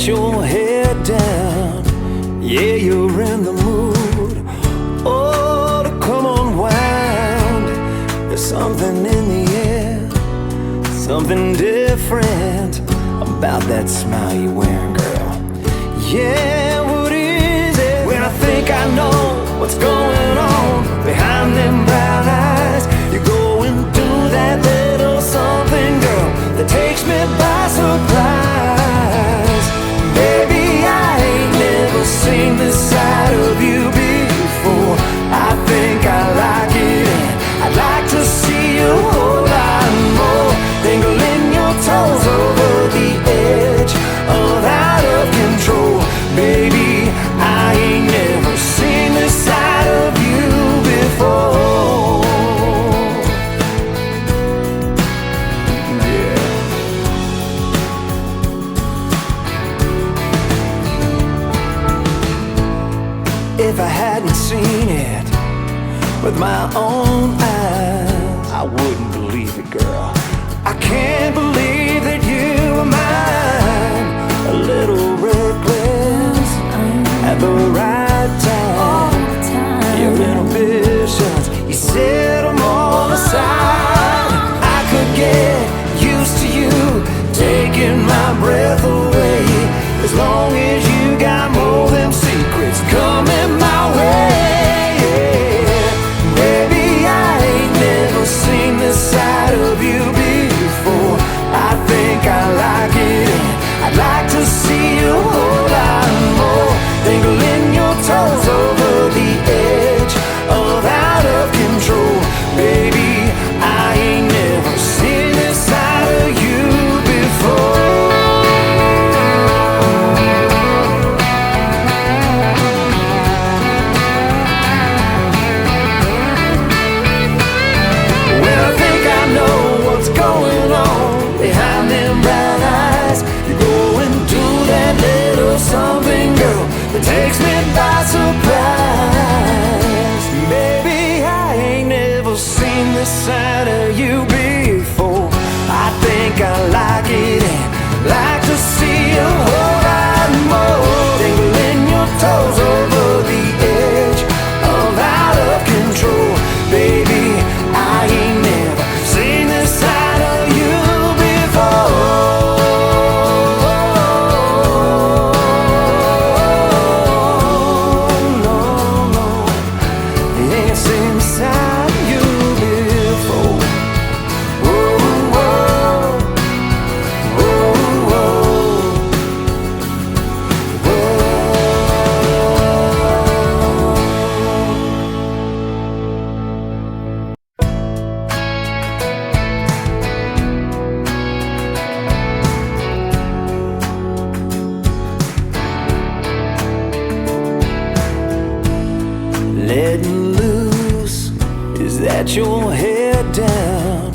your head down. Yeah, you're in the mood. Oh, to come unwind. There's something in the air, something different about that smile you're wearing, girl. Yeah, what is it? When I think I know what's going on behind them brown eyes, you're going through that little something, girl, that takes me by surprise. Baby, I ain't never seen this side of you before. I think I like it, and I'd like to see you a whole lot more. Dangling your toes over the edge of out of control. Baby, I ain't never seen this side of you before. Yeah. If I hadn't seen it with my own eyes, I wouldn't believe it, girl. I can't believe that you were mine. A little reckless at the right time. Your inhibitions, you set them all aside. I could get used to you taking my breath away, as long as you got more of them secrets coming my way. Baby, I ain't never seen this side of you before. I think I like it, I'd like to see you a whole lot more. Dangling your toes over the edge of out of control. Baby, I ain't never seen this side of you before. When I think I know what's going on behind them brown eyes, you're going through that little something, girl, that takes me by surprise. Baby, I ain't never seen this side of you before. I think I like it, and like to see a whole lot more. Dangling your toes over the edge of out of control. Baby, I ain't never seen this side of you before. No, no, ain't seen this side of you before. Whoa, whoa, whoa, whoa, whoa. Letting loose, is that your head down?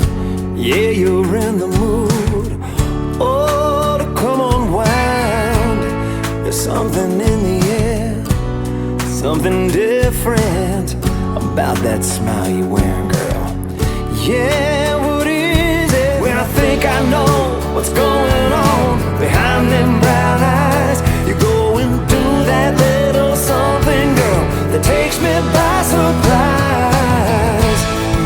Yeah, you're in the mood. Oh, to come unwind. There's something in the air, something different about that smile you're wearing, girl. Yeah, what is it? When I think I know what's going on behind them brown eyes, you're going through that little something, girl, that takes me by surprise.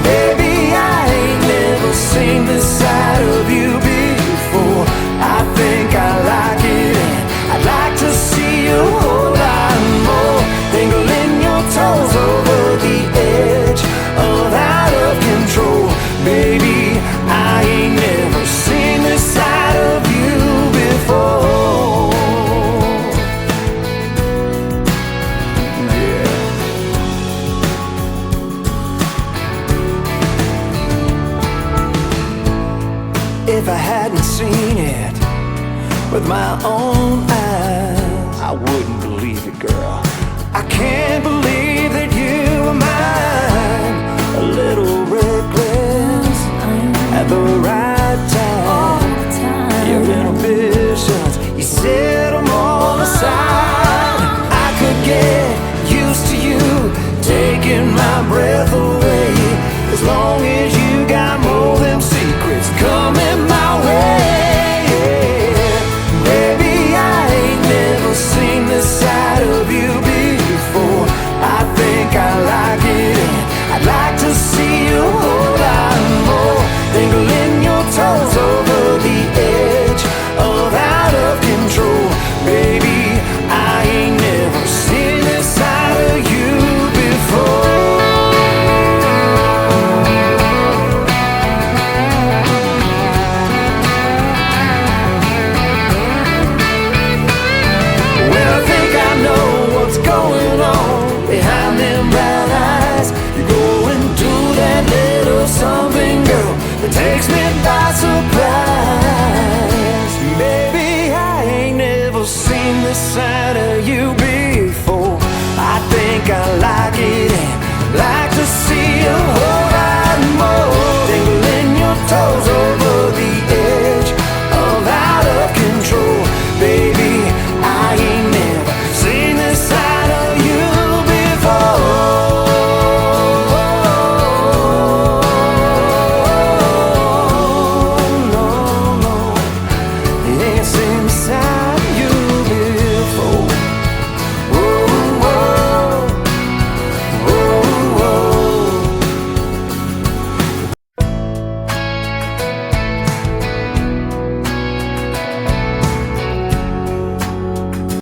Baby, I ain't never seen this side of you before. I think I like it, and I'd like to see you a whole lot more. Dangling your toes over the edge of out of control. Baby, I ain't never seen this side of you before. Yeah. If I hadn't seen it with my own eyes, I wouldn't believe it, girl. I can't believe that you were mine. A little reckless at the right time. Your inhibitions, you set them all aside. I could get used to you taking my breath away, as long as you got more of them secrets coming my way. Baby, I ain't Santa, you